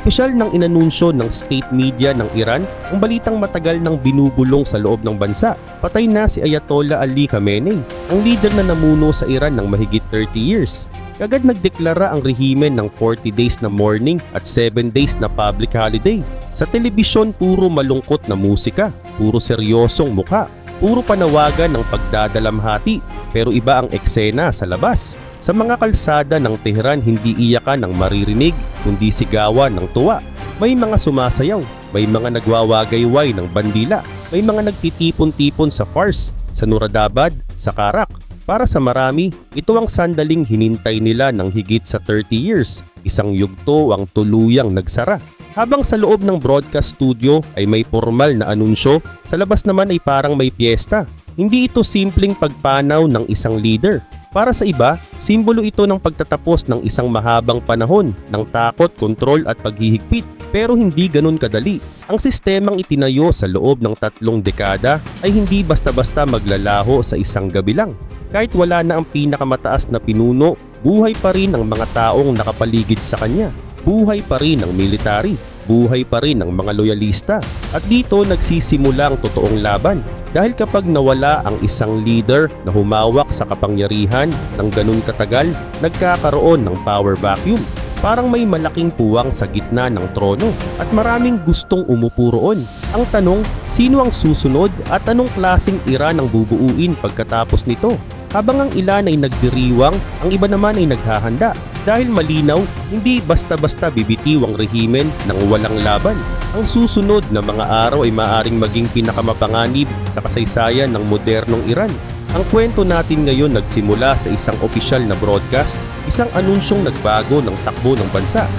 Opisyal ng inanunsyo ng state media ng Iran ang balitang matagal nang binubulong sa loob ng bansa. Patay na si Ayatollah Ali Khamenei, ang leader na namuno sa Iran ng mahigit 30 years. Kagad nagdeklara ang rehimen ng 40 days na mourning at 7 days na public holiday. Sa telebisyon, puro malungkot na musika, puro seryosong mukha, puro panawagan ng pagdadalamhati, pero iba ang eksena sa labas. Sa mga kalsada ng Tehran, hindi iyakan ang maririnig, kundi sigawan ng tuwa. May mga sumasayaw, may mga nagwawagayway ng bandila, may mga nagtitipon-tipon sa Fars, sa Nuradabad, sa Karak. Para sa marami, ito ang sandaling hinintay nila ng higit sa 30 years. Isang yugto ang tuluyang nagsara. Habang sa loob ng broadcast studio ay may formal na anunsyo, sa labas naman ay parang may piyesta. Hindi ito simpleng pagpanaw ng isang leader. Para sa iba, simbolo ito ng pagtatapos ng isang mahabang panahon ng takot, kontrol at paghihigpit. Pero hindi ganun kadali. Ang sistemang itinayo sa loob ng 3 dekada ay hindi basta-basta maglalaho sa isang gabi lang. Kahit wala na ang pinakamataas na pinuno, buhay pa rin ang mga taong nakapaligid sa kanya. Buhay pa rin ang military. Buhay pa rin ang mga loyalista. At dito nagsisimula ang totoong laban. Dahil kapag nawala ang isang leader na humawak sa kapangyarihan ng ganun katagal, nagkakaroon ng power vacuum. Parang may malaking puwang sa gitna ng trono at maraming gustong umupo roon. Ang tanong, sino ang susunod at anong klaseng Iran ang bubuuin pagkatapos nito? Habang ang ilan ay nagdiriwang, ang iba naman ay naghahanda. Dahil malinaw, hindi basta-basta bibitiw ang rehimen ng walang laban. Ang susunod na mga araw ay maaaring maging pinakamapanganib sa kasaysayan ng modernong Iran. Ang kwento natin ngayon nagsimula sa isang opisyal na broadcast, isang anunsyong nagbago ng takbo ng bansa.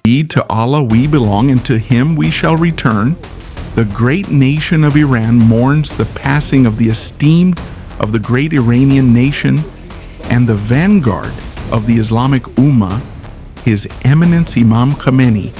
To Allah we belong, and to Him we shall return. The great nation of Iran mourns the passing of the esteemed of the great Iranian nation and the vanguard of the Islamic Ummah, His Eminence Imam Khamenei,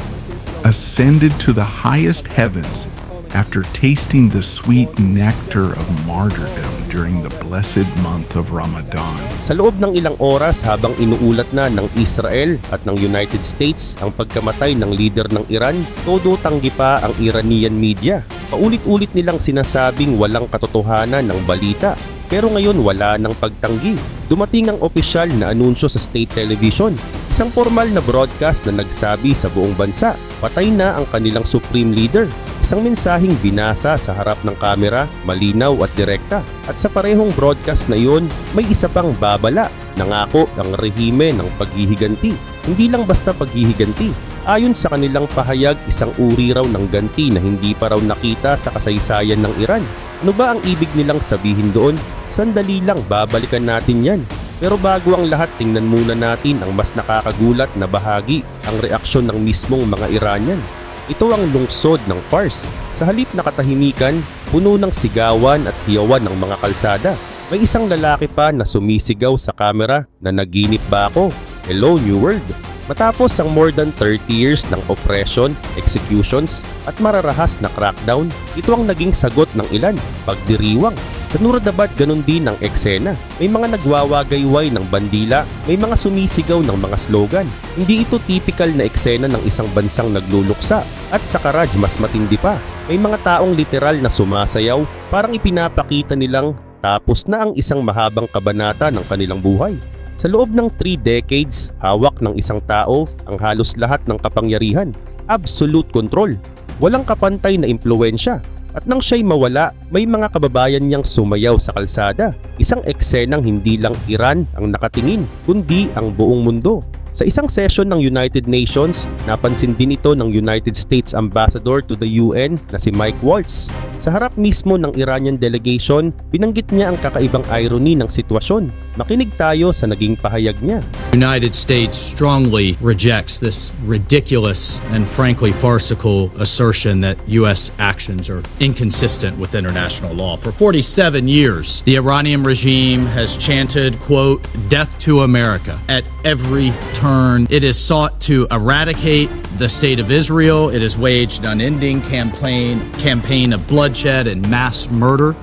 ascended to the highest heavens after tasting the sweet nectar of martyrdom during the blessed month of Ramadan. Sa loob ng ilang oras habang inuulat na ng Israel at ng United States ang pagkamatay ng leader ng Iran, todo tanggi pa ang Iranian media. Paulit-ulit nilang sinasabing walang katotohanan ng balita. Pero ngayon wala ng pagtanggi. Dumating ang opisyal na anunsyo sa state television. Isang formal na broadcast na nagsabi sa buong bansa, patay na ang kanilang supreme leader. Isang mensaheng binasa sa harap ng kamera, malinaw at direkta. At sa parehong broadcast na iyon, may isa pang babala. Nangako ang rehime ng paghihiganti. Hindi lang basta paghihiganti. Ayon sa kanilang pahayag, isang uri raw ng ganti na hindi pa raw nakita sa kasaysayan ng Iran. Ano ba ang ibig nilang sabihin doon? Sandali lang, babalikan natin yan. Pero bago ang lahat, tingnan muna natin ang mas nakakagulat na bahagi, ang reaksyon ng mismong mga Iranian. Ito ang lungsod ng Fars. Sa halip na katahimikan, puno ng sigawan at hiyawan ng mga kalsada. May isang lalaki pa na sumisigaw sa kamera na naginip ba ako? Hello New World! Matapos ang more than 30 years ng oppression, executions at mararahas na crackdown, ito ang naging sagot ng ilan, pagdiriwang. Sa Nuradabad ganun din ang eksena. May mga nagwawagayway ng bandila, may mga sumisigaw ng mga slogan. Hindi ito typical na eksena ng isang bansang nagluluksa. At sa Karaj mas matindi pa. May mga taong literal na sumasayaw, parang ipinapakita nilang tapos na ang isang mahabang kabanata ng kanilang buhay. Sa loob ng 3 decades, hawak ng isang tao ang halos lahat ng kapangyarihan. Absolute control. Walang kapantay na impluwensya. At nang siya'y mawala, may mga kababayan niyang sumayaw sa kalsada. Isang eksenang hindi lang Iran ang nakatingin, kundi ang buong mundo. Sa isang session ng United Nations, napansin din ito ng United States Ambassador to the UN na si Mike Waltz. Sa harap mismo ng Iranian delegation, binanggit niya ang kakaibang irony ng sitwasyon. Makinig tayo sa naging pahayag niya. The United States strongly rejects this ridiculous and frankly farcical assertion that U.S. actions are inconsistent with international law. For 47 years, the Iranian regime has chanted, quote, "Death to America" at every turn. It has sought to eradicate the state of Israel. It has waged an unending campaign of bloodshed and mass murder.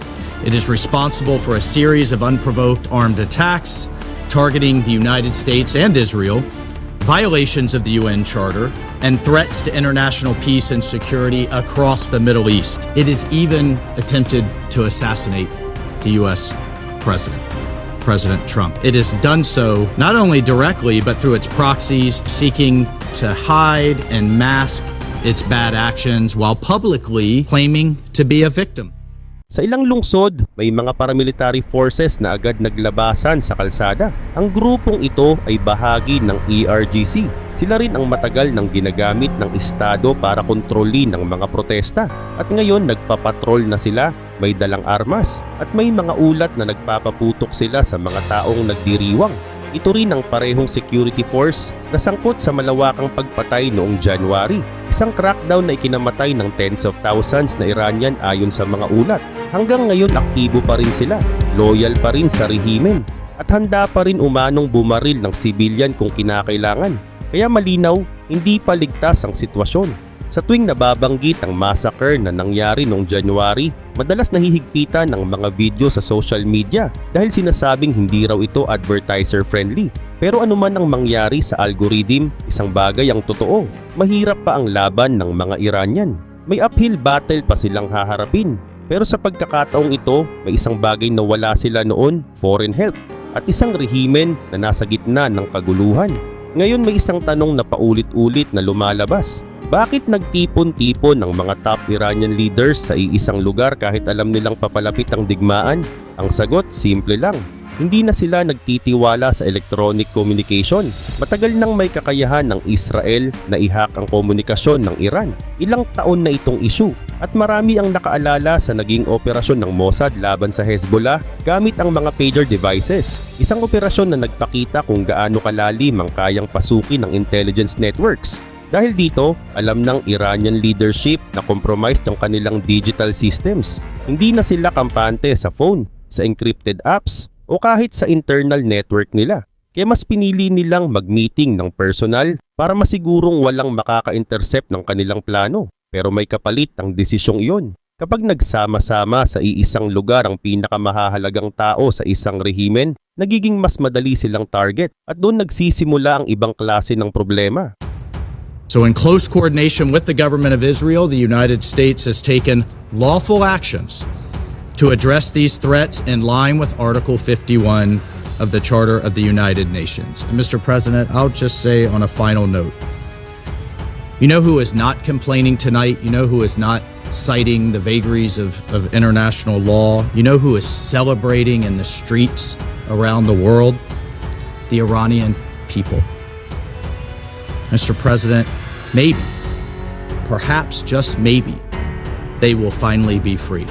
It is responsible for a series of unprovoked armed attacks targeting the United States and Israel, violations of the UN Charter, and threats to international peace and security across the Middle East. It has even attempted to assassinate the U.S. President Trump. It has done so not only directly, but through its proxies, seeking to hide and mask its bad actions while publicly claiming to be a victim. Sa ilang lungsod, may mga paramilitary forces na agad naglabasan sa kalsada. Ang grupong ito ay bahagi ng ERGC. Sila rin ang matagal nang ginagamit ng Estado para kontrolin ng mga protesta. At ngayon nagpapatrol na sila, may dalang armas, at may mga ulat na nagpapaputok sila sa mga taong nagdiriwang. Ito rin ang parehong security force na sangkot sa malawakang pagpatay noong January. Isang crackdown na ikinamatay ng tens of thousands na Iranian ayon sa mga ulat. Hanggang ngayon aktibo pa rin sila, loyal pa rin sa rehimen, at handa pa rin umanong bumaril ng sibilyan kung kinakailangan. Kaya malinaw, hindi pa ligtas ang sitwasyon. Sa tuwing nababanggit ang massacre na nangyari noong January, madalas nahihigpitan ng mga video sa social media dahil sinasabing hindi raw ito advertiser-friendly. Pero anuman ang mangyari sa algorithm, isang bagay ang totoo. Mahirap pa ang laban ng mga Iranian. May uphill battle pa silang haharapin. Pero sa pagkakataong ito, may isang bagay na wala sila noon, foreign help, at isang rehimen na nasa gitna ng kaguluhan. Ngayon may isang tanong na paulit-ulit na lumalabas. Bakit nagtipon-tipon ng mga top Iranian leaders sa iisang lugar kahit alam nilang papalapit ang digmaan? Ang sagot, simple lang. Hindi na sila nagtitiwala sa electronic communication. Matagal nang may kakayahan ng Israel na i-hack ang komunikasyon ng Iran. Ilang taon na itong issue. At marami ang nakaalala sa naging operasyon ng Mossad laban sa Hezbollah gamit ang mga pager devices. Isang operasyon na nagpakita kung gaano kalalim ang kayang pasukin ng intelligence networks. Dahil dito, alam ng Iranian leadership na compromised ang kanilang digital systems. Hindi na sila kampante sa phone, sa encrypted apps, o kahit sa internal network nila. Kaya mas pinili nilang mag-meeting ng personal para masigurong walang makaka-intercept ng kanilang plano. Pero may kapalit ang desisyong iyon. Kapag nagsama-sama sa iisang lugar ang pinakamahahalagang tao sa isang rehimen, nagiging mas madali silang target at doon nagsisimula ang ibang klase ng problema. So in close coordination with the government of Israel, the United States has taken lawful actions to address these threats in line with Article 51 of the Charter of the United Nations. And Mr. President, I'll just say on a final note, you know who is not complaining tonight? You know who is not citing the vagaries of international law? You know who is celebrating in the streets around the world? The Iranian people. Mr. President, maybe, perhaps just maybe, they will finally be free.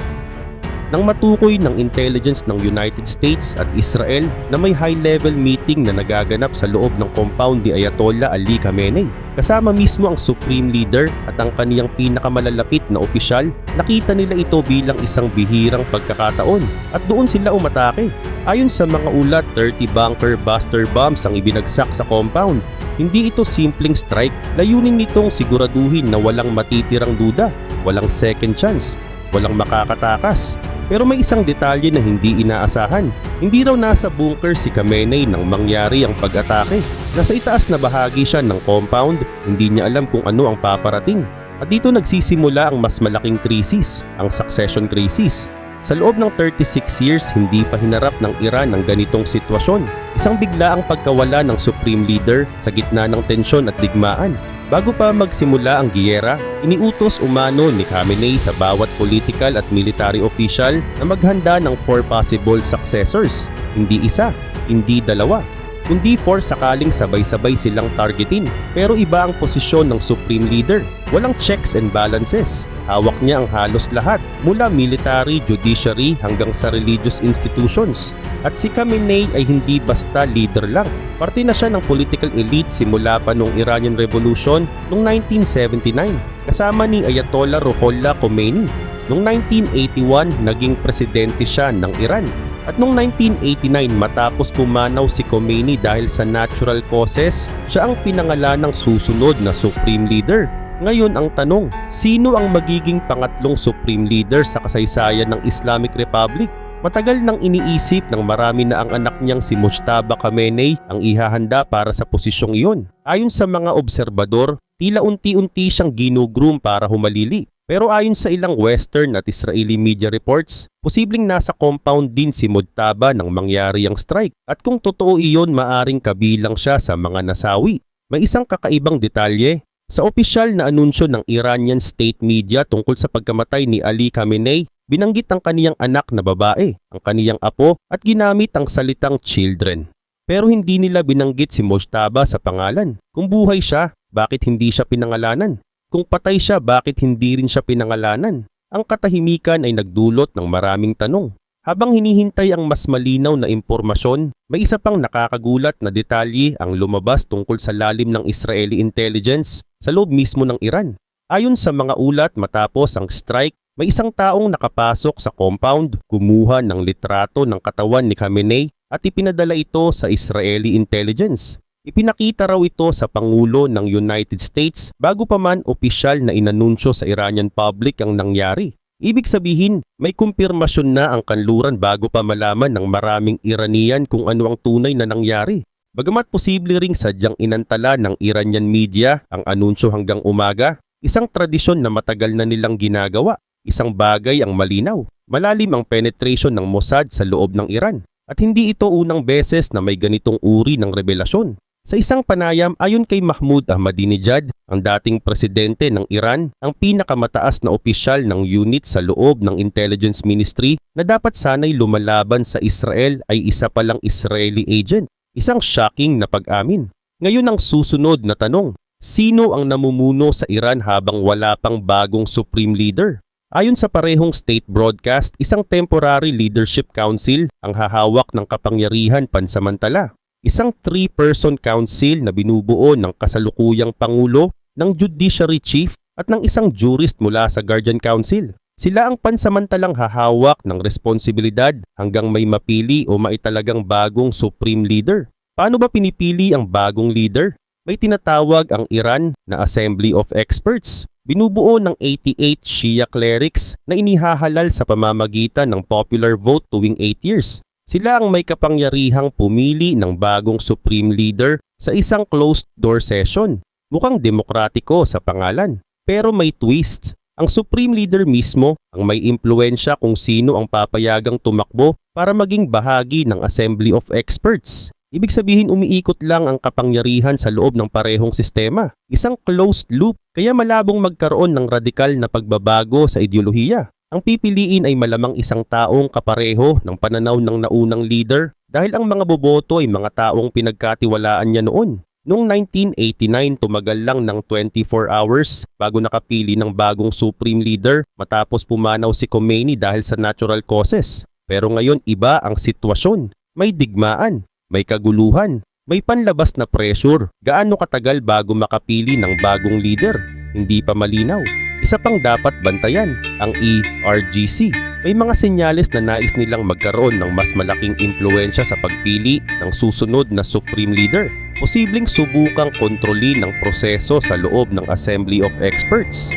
Nang matukoy ng intelligence ng United States at Israel na may high-level meeting na nagaganap sa loob ng compound ni Ayatollah Ali Khamenei, kasama mismo ang Supreme Leader at ang kaniyang pinakamalalapit na opisyal, nakita nila ito bilang isang bihirang pagkakataon at doon sila umatake. Ayon sa mga ulat, 30 bunker buster bombs ang ibinagsak sa compound. Hindi ito simpleng strike, layunin nitong siguraduhin na walang matitirang duda, walang second chance, walang makakatakas. Pero may isang detalye na hindi inaasahan. Hindi raw nasa bunker si Khamenei nang mangyari ang pag-atake. Nasa itaas na bahagi siya ng compound, hindi niya alam kung ano ang paparating. At dito nagsisimula ang mas malaking krisis, ang succession crisis. Sa loob ng 36 years, hindi pa hinarap ng Iran ang ganitong sitwasyon. Isang biglaang pagkawala ng Supreme Leader sa gitna ng tensyon at digmaan. Bago pa magsimula ang giyera, iniutos umano ni Khamenei sa bawat political at military official na maghanda ng 4 possible successors. Hindi isa, hindi dalawa, kundi 4 sakaling sabay-sabay silang targetin. Pero iba ang posisyon ng Supreme Leader. Walang checks and balances. Hawak niya ang halos lahat, mula military, judiciary hanggang sa religious institutions. At si Khamenei ay hindi basta leader lang. Parte na siya ng political elite simula pa noong Iranian Revolution noong 1979, kasama ni Ayatollah Ruhollah Khomeini. Noong 1981, naging presidente siya ng Iran. At noong 1989, matapos pumanaw si Khomeini dahil sa natural causes, siya ang pinangalan ng susunod na Supreme Leader. Ngayon ang tanong, sino ang magiging pangatlong Supreme Leader sa kasaysayan ng Islamic Republic? Matagal nang iniisip ng marami na ang anak niyang si Mujtaba Khamenei ang ihahanda para sa posisyong iyon. Ayon sa mga obserbador, tila unti-unti siyang ginugroom para humalili. Pero ayon sa ilang Western at Israeli media reports, posibleng nasa compound din si Mujtaba nang mangyari ang strike. At kung totoo iyon, maaring kabilang siya sa mga nasawi. May isang kakaibang detalye. Sa opisyal na anunsyo ng Iranian state media tungkol sa pagkamatay ni Ali Khamenei, binanggit ang kaniyang anak na babae, ang kaniyang apo at ginamit ang salitang children. Pero hindi nila binanggit si Mujtaba sa pangalan. Kung buhay siya, bakit hindi siya pinangalanan? Kung patay siya, bakit hindi rin siya pinangalanan? Ang katahimikan ay nagdulot ng maraming tanong. Habang hinihintay ang mas malinaw na impormasyon, may isa pang nakakagulat na detalye ang lumabas tungkol sa lalim ng Israeli intelligence sa loob mismo ng Iran. Ayon sa mga ulat matapos ang strike, may isang taong nakapasok sa compound, kumuha ng litrato ng katawan ni Khamenei at ipinadala ito sa Israeli intelligence. Ipinakita raw ito sa Pangulo ng United States bago pa man opisyal na inanunsyo sa Iranian public ang nangyari. Ibig sabihin, may kumpirmasyon na ang kanluran bago pa malaman ng maraming Iranian kung ano ang tunay na nangyari. Bagamat posible ring sadyang inantala ng Iranian media ang anunsyo hanggang umaga, isang tradisyon na matagal na nilang ginagawa. Isang bagay ang malinaw, malalim ang penetration ng Mossad sa loob ng Iran. At hindi ito unang beses na may ganitong uri ng revelasyon. Sa isang panayam ayon kay Mahmoud Ahmadinejad, ang dating presidente ng Iran, ang pinakamataas na opisyal ng unit sa loob ng Intelligence Ministry na dapat sana'y lumalaban sa Israel ay isa palang Israeli agent. Isang shocking na pag-amin. Ngayon ang susunod na tanong, sino ang namumuno sa Iran habang wala pang bagong supreme leader? Ayon sa parehong state broadcast, isang temporary leadership council ang hahawak ng kapangyarihan pansamantala. Isang 3-person council na binubuo ng kasalukuyang Pangulo, ng Judiciary Chief at ng isang jurist mula sa Guardian Council. Sila ang pansamantalang hahawak ng responsibilidad hanggang may mapili o maitalagang bagong supreme leader. Paano ba pinipili ang bagong leader? May tinatawag ang Iran na Assembly of Experts. Binubuo ng 88 Shia clerics na inihahalal sa pamamagitan ng popular vote tuwing 8 years. Sila ang may kapangyarihang pumili ng bagong supreme leader sa isang closed-door session. Mukhang demokratiko sa pangalan. Pero may twist. Ang supreme leader mismo ang may impluensya kung sino ang papayagang tumakbo para maging bahagi ng Assembly of Experts. Ibig sabihin umiikot lang ang kapangyarihan sa loob ng parehong sistema. Isang closed loop, kaya malabong magkaroon ng radikal na pagbabago sa ideolohiya. Ang pipiliin ay malamang isang taong kapareho ng pananaw ng naunang leader dahil ang mga boboto ay mga taong pinagkatiwalaan niya noon. Noong 1989, tumagal lang ng 24 hours bago nakapili ng bagong supreme leader matapos pumanaw si Khomeini dahil sa natural causes. Pero ngayon iba ang sitwasyon. May digmaan, may kaguluhan, may panlabas na pressure. Gaano katagal bago makapili ng bagong leader? Hindi pa malinaw. Isa pang dapat bantayan, ang ERGC. May mga senyales na nais nilang magkaroon ng mas malaking impluensya sa pagpili ng susunod na supreme leader. Posibleng subukang kontrolin ang proseso sa loob ng Assembly of Experts.